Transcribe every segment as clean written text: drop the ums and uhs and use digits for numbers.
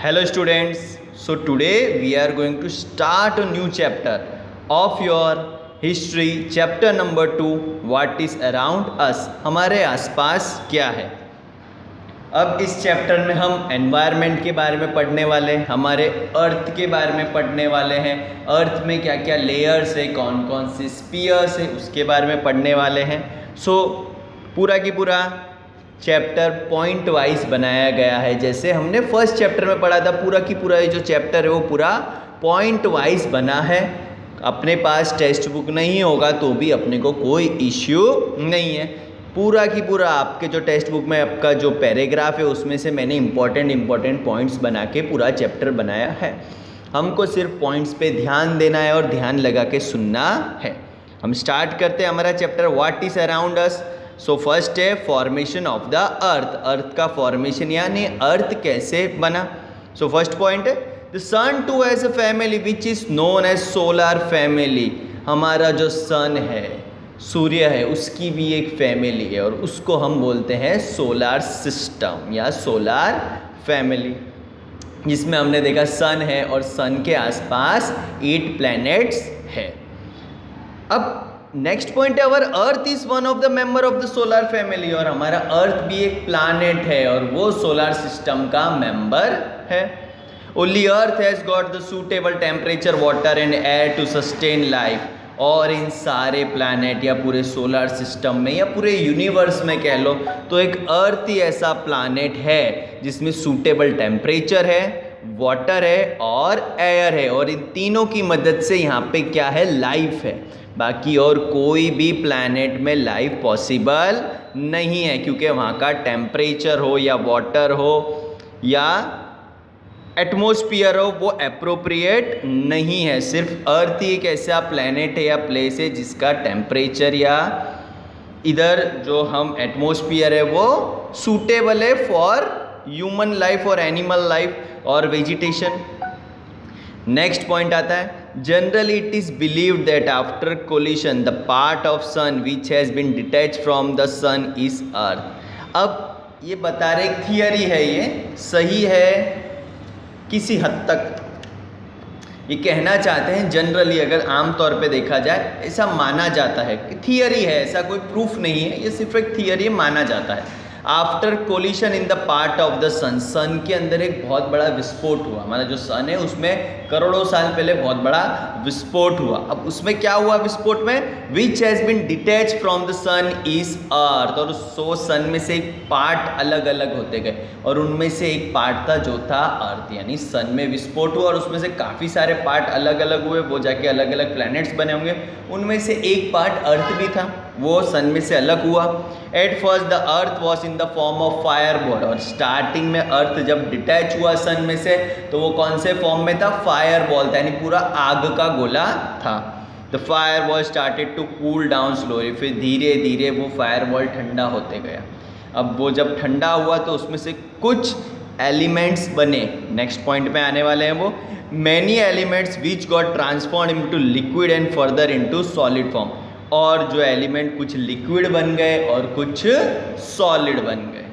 Hello students, so today we are going to start a new chapter of your history, chapter number 2, what is around us, हमारे आसपास क्या है। अब इस chapter में हम एनवायरनमेंट के बारे में पढ़ने वाले हैं, हमारे अर्थ के बारे में पढ़ने वाले हैं, अर्थ में क्या क्या लेयर्स है, कौन कौन से स्पीयर्स है उसके बारे में पढ़ने वाले हैं। सो पूरा की पूरा चैप्टर पॉइंट वाइज बनाया गया है, जैसे हमने फर्स्ट चैप्टर में पढ़ा था। पूरा की पूरा ये जो चैप्टर है वो पूरा पॉइंट वाइज बना है। अपने पास टेक्स्ट बुक नहीं होगा तो भी अपने को कोई इश्यू नहीं है। पूरा की पूरा आपके जो टेक्स्ट बुक में आपका जो पैराग्राफ है उसमें से मैंने इंपॉर्टेंट पॉइंट्स बना के पूरा चैप्टर बनाया है। हमको सिर्फ पॉइंट्स पे ध्यान देना है और ध्यान लगा के सुनना है। हम स्टार्ट करते हैं हमारा chapter what is around us. So first है formation of the earth. Earth का फॉर्मेशन यानी अर्थ कैसे बना। सो फर्स्ट पॉइंट है the sun too as a family which is known as solar family. हमारा जो सन है, सूर्य है, उसकी भी एक फैमिली है और उसको हम बोलते हैं सोलर सिस्टम या सोलर फैमिली, जिसमें हमने देखा सन है और सन के आसपास 8 प्लैनेट्स है। अब नेक्स्ट पॉइंट है our earth is one of the member of the solar family. और हमारा अर्थ भी एक प्लैनेट है और वो सोलर सिस्टम का मेंबर है। Only earth has got the suitable temperature, water and air to sustain life. और इन सारे प्लैनेट या पूरे सोलर सिस्टम में या पूरे यूनिवर्स में कह लो तो एक अर्थ ही ऐसा प्लैनेट है जिसमें सूटेबल टेम्परेचर है, वाटर है और एयर है। और इन तीनों की मदद से यहाँ पे क्या है, लाइफ है। बाकी और कोई भी प्लैनेट में लाइफ पॉसिबल नहीं है, क्योंकि वहाँ का टेम्परेचर हो या वाटर हो या एटमॉस्फेयर हो वो अप्रोप्रिएट नहीं है। सिर्फ अर्थ ही एक ऐसा प्लैनेट है या प्लेस है जिसका टेम्परेचर या इधर जो हम एटमॉस्फेयर है वो सूटेबल है फॉर ह्यूमन लाइफ और एनिमल लाइफ और वेजिटेशन। नेक्स्ट पॉइंट आता है generally it is believed that after collision the part of sun which has been detach from the sun is earth. अब ये बता रहे थियरी है, ये सही है किसी हद तक। ये कहना चाहते हैं जनरली, अगर आम तौर पे देखा जाए ऐसा माना जाता है, थियरी है, ऐसा कोई प्रूफ नहीं है, ये सिर्फ एक थियरी माना जाता है। After collision in the part of the sun, sun के अंदर एक बहुत बड़ा विस्फोट हुआ। हमारा जो सन है उसमें करोड़ों साल पहले बहुत बड़ा विस्फोट हुआ। अब उसमें क्या हुआ विस्फोट में, which has been detach from the sun is earth. और सो सन में से एक पार्ट अलग अलग होते गए और उनमें से एक पार्ट था जो था अर्थ। यानी सन में विस्फोट हुआ और उसमें से काफ़ी सारे पार्ट अलग अलग हुए, वो जाके अलग अलग प्लैनेट्स बने होंगे। उनमें से एक पार्ट अर्थ भी था, वो सन में से अलग हुआ। At first the earth was in the form of fire ball. और स्टार्टिंग में अर्थ जब डिटैच हुआ सन में से तो वो कौन से फॉर्म में था, फायर बॉल था, यानी पूरा आग का गोला था। The fire ball started to cool down slowly. फिर धीरे धीरे वो फायर बॉल ठंडा होते गया। अब वो जब ठंडा हुआ तो उसमें से कुछ एलिमेंट्स बने, नेक्स्ट पॉइंट पे आने वाले हैं वो। Many elements which got transform into liquid and further into solid form. और जो एलिमेंट कुछ लिक्विड बन गए और कुछ सॉलिड बन गए।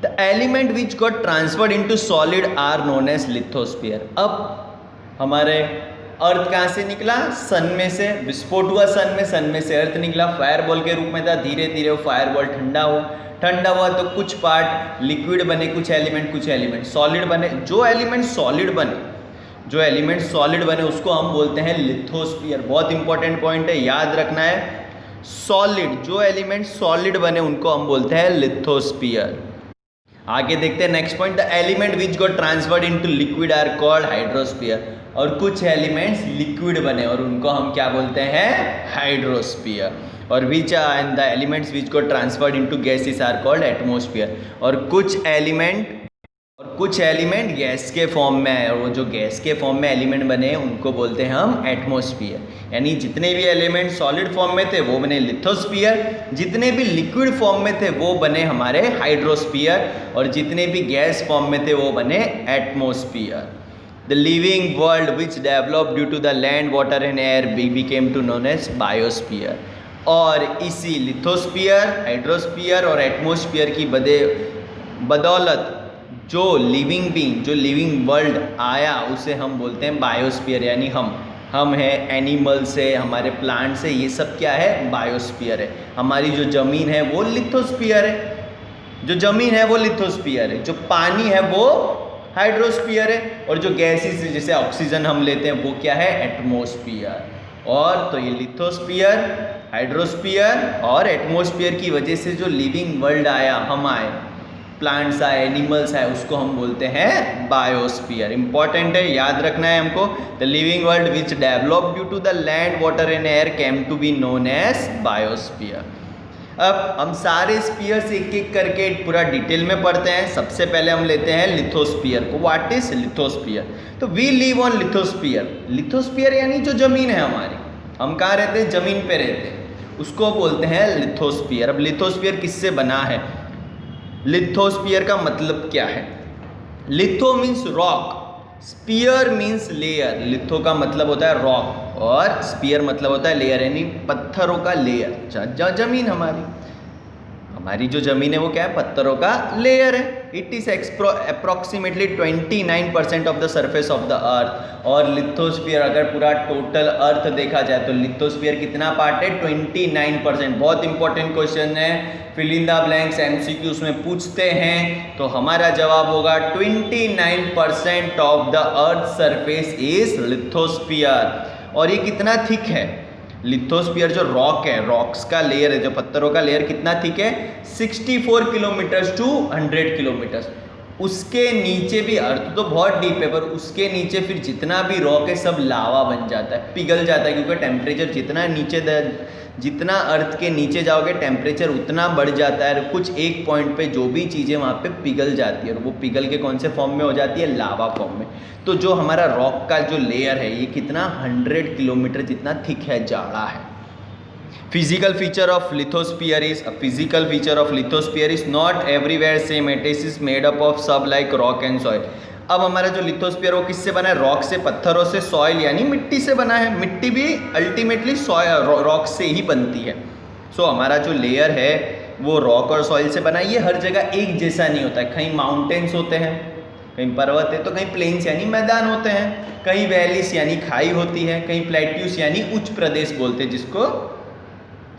The element which got transferred into solid are known as lithosphere. अब हमारे अर्थ कहाँ से निकला, सन में से विस्फोट हुआ, सन में से अर्थ निकला, फायर बॉल के रूप में था। धीरे धीरे वो फायर बॉल ठंडा हुआ तो कुछ पार्ट लिक्विड बने, कुछ एलिमेंट सॉलिड बने। जो एलिमेंट सॉलिड बने उसको हम बोलते हैं लिथोस्फीयर। बहुत इंपॉर्टेंट पॉइंट है, याद रखना है। सॉलिड, जो एलिमेंट सॉलिड बने उनको हम बोलते हैं लिथोस्फीयर। आगे देखते हैं next point, the element which got transferred into liquid are called hydrosphere. और कुछ एलिमेंट्स लिक्विड बने और उनको हम क्या बोलते हैं, हाइड्रोस्फीयर। और which and the elements which got transferred into gases are called atmosphere. और कुछ एलिमेंट गैस के फॉर्म में है और वो जो गैस के फॉर्म में एलिमेंट बने हैं उनको बोलते हैं हम एटमॉस्फेयर। यानी जितने भी एलिमेंट सॉलिड फॉर्म में थे वो बने लिथोस्फीयर, जितने भी लिक्विड फॉर्म में थे वो बने हमारे हाइड्रोस्फीयर, और जितने भी गैस फॉर्म में थे वो बने atmosphere. The living world which develop due to the land, water and air became to known as biosphere. और इसी लिथोस्फीयर, हाइड्रोस्फीयर और एटमॉस्फेयर की बदौलत जो लिविंग बीइंग, जो लिविंग वर्ल्ड आया उसे हम बोलते हैं बायोस्फीयर, यानी हम है, एनिमल्स है, हमारे प्लांट्स है, ये सब क्या है, बायोस्फीयर है। हमारी जो ज़मीन है वो लिथोस्फीयर है, जो ज़मीन है वो लिथोस्फीयर है, जो पानी है वो हाइड्रोस्फीयर है, और जो गैसेस जैसे ऑक्सीजन हम लेते हैं वो क्या है, एटमॉस्फियर। और तो ये लिथोस्फीयर, हाइड्रोस्फीयर और एटमॉस्फियर की वजह से जो लिविंग वर्ल्ड आया, हम आए, प्लांट्स आए, एनिमल्स आए, उसको हम बोलते हैं बायोस्फीयर। इंपॉर्टेंट है, याद रखना है हमको। The living world which develop due to the land, water and air came to be known as biosphere. अब हम सारे स्पीयर्स एक एक करके पूरा डिटेल में पढ़ते हैं। सबसे पहले हम लेते हैं लिथोस्फीयर को। What is lithosphere? तो we live on lithosphere. Lithosphere यानी जो जमीन है हमारी, हम कहाँ रहते हैं, जमीन पे रहते हैं, उसको बोलते हैं लिथोस्फीयर। अब लिथोस्फीयर किससे बना है, लिथोस्फीयर का मतलब क्या है? Litho means rock, sphere means layer. Litho का मतलब होता है रॉक और स्पीयर मतलब होता है लेयर, यानी पत्थरों का लेयर। जमीन हमारी जो जमीन है वो क्या है, पत्थरों का लेयर है। It is approximately 29% of the surface of the अर्थ। और लिथोस्फीयर अगर पूरा टोटल अर्थ देखा जाए तो लिथोस्फीयर कितना पार्ट है, 29%। बहुत इंपॉर्टेंट क्वेश्चन है, fill in the blanks MCQs में पूछते हैं, तो हमारा जवाब होगा 29% of the earth surface is lithosphere. और ये कितना थिक है, लिथोस्फीयर जो रॉक है, रॉक्स का लेयर है, जो पत्थरों का लेयर कितना थिक है, 64 किलोमीटर्स टू 100 किलोमीटर्स। उसके नीचे भी, अर्थ तो बहुत डीप है, पर उसके नीचे फिर जितना भी रॉक है सब लावा बन जाता है, पिघल जाता है, क्योंकि टेम्परेचर जितना अर्थ के नीचे जाओगे टेम्परेचर उतना बढ़ जाता है। कुछ एक पॉइंट पे जो भी चीज़ें वहाँ पे पिघल जाती है, और वो पिघल के कौन से फॉर्म में हो जाती है, लावा फॉर्म में। तो जो हमारा रॉक का जो लेयर है ये कितना, 100 किलोमीटर जितना थिक है, जाड़ा है। Physical feature of lithosphere is not everywhere same. It is made up of sub like rock and soil. अब हमारा जो लिथोस्फीयर वो किससे बना है, रॉक से, पत्थरों से, सॉइल यानी मिट्टी से बना है। मिट्टी भी अल्टीमेटली रॉक से ही बनती है। सो हमारा जो लेयर है वो रॉक और सॉइल से बना है। ये हर जगह एक जैसा नहीं होता है, कहीं माउंटेन्स होते हैं, कहीं पर्वत है, तो कहीं प्लेन्स यानी मैदान होते हैं, कहीं वैलीस यानी खाई होती है, कहीं प्लेट्यूस यानी उच्च प्रदेश बोलते हैं जिसको,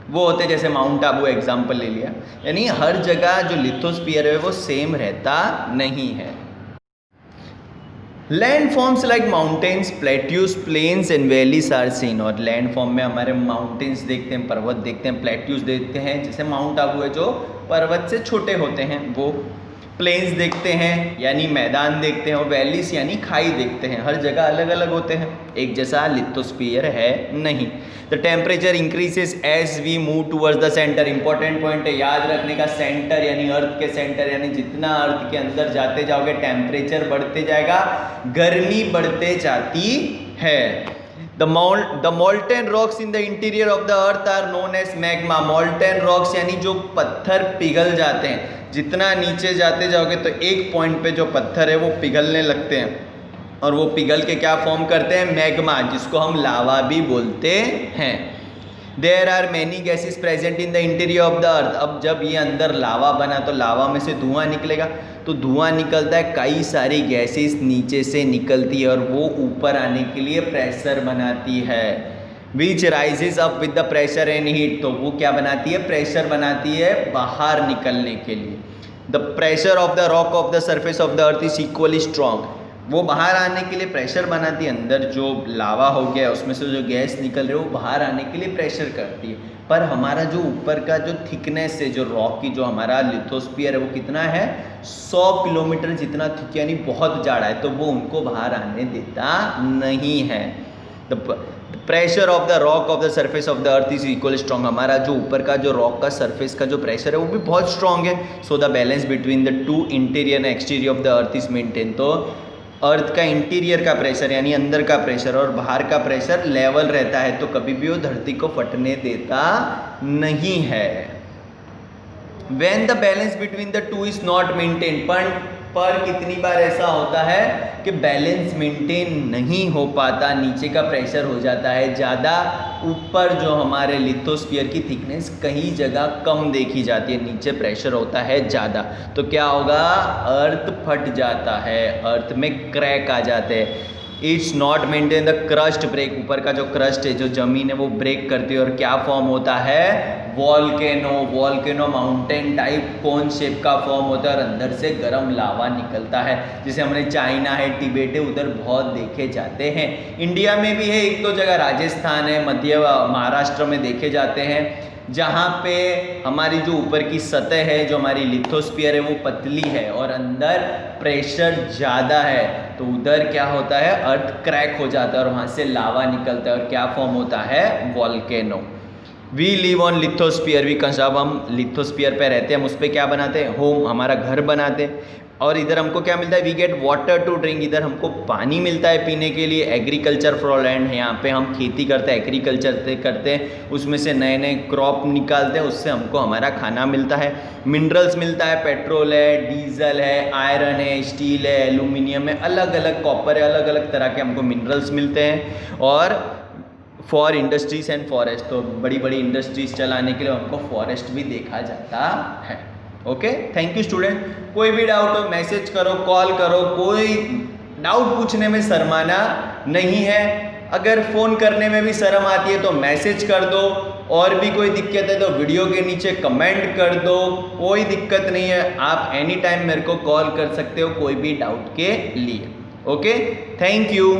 वो होते जैसे माउंट आबू एग्जाम्पल ले लिया। यानी हर जगह जो लिथोस्फीयर है वो सेम रहता नहीं है। Land forms like mountains, plateaus, plains and valleys are seen. और लैंड फॉर्म में हमारे माउंटेन्स देखते हैं, पर्वत देखते हैं, प्लेट्यूज देखते हैं, जैसे माउंट आबू है जो पर्वत से छोटे होते हैं वो, प्लेन्स देखते हैं यानी मैदान देखते हैं, और वैलीज यानी खाई देखते हैं। हर जगह अलग अलग होते हैं, एक जैसा लिथोस्फीयर है नहीं। The temperature increases as we move towards the centre. Important point है याद रखने का, सेंटर यानी अर्थ के सेंटर, यानी जितना अर्थ के अंदर जाते जाओगे टेम्परेचर बढ़ते जाएगा, गर्मी बढ़ते जाती है। The molten rocks in the interior of the earth are known as magma. Molten rocks यानी जो पत्थर पिघल जाते हैं, जितना नीचे जाते जाओगे तो एक पॉइंट पे जो पत्थर है वो पिघलने लगते हैं, और वो पिघल के क्या फॉर्म करते हैं, मैग्मा, जिसको हम लावा भी बोलते हैं। There are many gases present in the interior of the earth. अब जब ये अंदर लावा बना तो लावा में से धुआं निकलेगा, तो धुआं निकलता है, कई सारी गैसेस नीचे से निकलती है और वो ऊपर आने के लिए प्रेशर बनाती है। Which rises up with the pressure and heat. तो वो क्या बनाती है, प्रेशर बनाती है बाहर निकलने के लिए। The pressure of the rock of the surface of the earth is equally strong. वो बाहर आने के लिए प्रेशर बनाती है, अंदर जो लावा हो गया उसमें से जो गैस निकल रही है वो बाहर आने के लिए प्रेशर करती है। पर हमारा जो ऊपर का जो थिकनेस है, जो रॉक की जो हमारा लिथोस्फीयर है वो कितना है, 100 किलोमीटर जितना थिक, यानी बहुत जाड़ा है, तो वो उनको बाहर आने देता नहीं है। The pressure of the rock of the surface of the earth is equal strong. हमारा जो ऊपर का जो रॉक का सरफेस का जो प्रेशर है वो भी बहुत स्ट्रॉन्ग है। So the balance between the two interior and exterior of the earth is maintain. तो अर्थ का इंटीरियर का प्रेशर यानी अंदर का प्रेशर और बाहर का प्रेशर लेवल रहता है, तो कभी भी वो धरती को फटने देता नहीं है। When the balance between the two is not maintained, पर कितनी बार ऐसा होता है कि बैलेंस मेंटेन नहीं हो पाता, नीचे का प्रेशर हो जाता है ज़्यादा, ऊपर जो हमारे लिथोस्फीयर की थिकनेस कहीं जगह कम देखी जाती है, नीचे प्रेशर होता है ज़्यादा, तो क्या होगा, अर्थ फट जाता है, अर्थ में क्रैक आ जाते हैं। It's not maintain the crust break, ऊपर का जो क्रस्ट है, जो जमीन है, वो ब्रेक करती है और क्या फॉर्म होता है, volcano mountain type cone shape का फॉर्म होता है और अंदर से गर्म लावा निकलता है, जिसे हमने चाइना है, तिब्बत है, उधर बहुत देखे जाते हैं। इंडिया में भी है, एक दो जगह राजस्थान है, मध्य महाराष्ट्र में देखे जाते हैं, जहाँ पे हमारी जो ऊपर की सतह है, जो हमारी लिथोस्फीयर है, वो पतली है और अंदर प्रेशर ज़्यादा है, तो उधर क्या होता है, अर्थ क्रैक हो जाता है और वहाँ से लावा निकलता है और क्या फॉर्म होता है, volcano. We live on lithosphere, we जब हम लिथोस्फीयर पे रहते हैं, हम उस पर क्या बनाते हैं, होम, हमारा घर बनाते हैं। और इधर हमको क्या मिलता है, we get water to drink, इधर हमको पानी मिलता है पीने के लिए। एग्रीकल्चर फॉर लैंड है, यहाँ पे हम खेती करते हैं, एग्रीकल्चर करते हैं, उसमें से नए नए क्रॉप निकालते हैं, उससे हमको हमारा खाना मिलता है। मिनरल्स मिलता है, पेट्रोल है, डीजल है, आयरन है, स्टील है, एल्यूमिनियम है, अलग अलग, कॉपर है, अलग अलग तरह के हमको मिनरल्स मिलते हैं। और फॉर इंडस्ट्रीज एंड फॉरेस्ट, तो बड़ी बड़ी इंडस्ट्रीज चलाने के लिए हमको फॉरेस्ट भी देखा जाता है। Okay, thank you student. कोई भी डाउट हो मैसेज करो, कॉल करो, कोई डाउट पूछने में शर्माना नहीं है। अगर फ़ोन करने में भी शर्म आती है तो मैसेज कर दो, और भी कोई दिक्कत है तो वीडियो के नीचे कमेंट कर दो, कोई दिक्कत नहीं है, आप एनी टाइम मेरे को कॉल कर सकते हो कोई भी डाउट के लिए। Okay, thank you.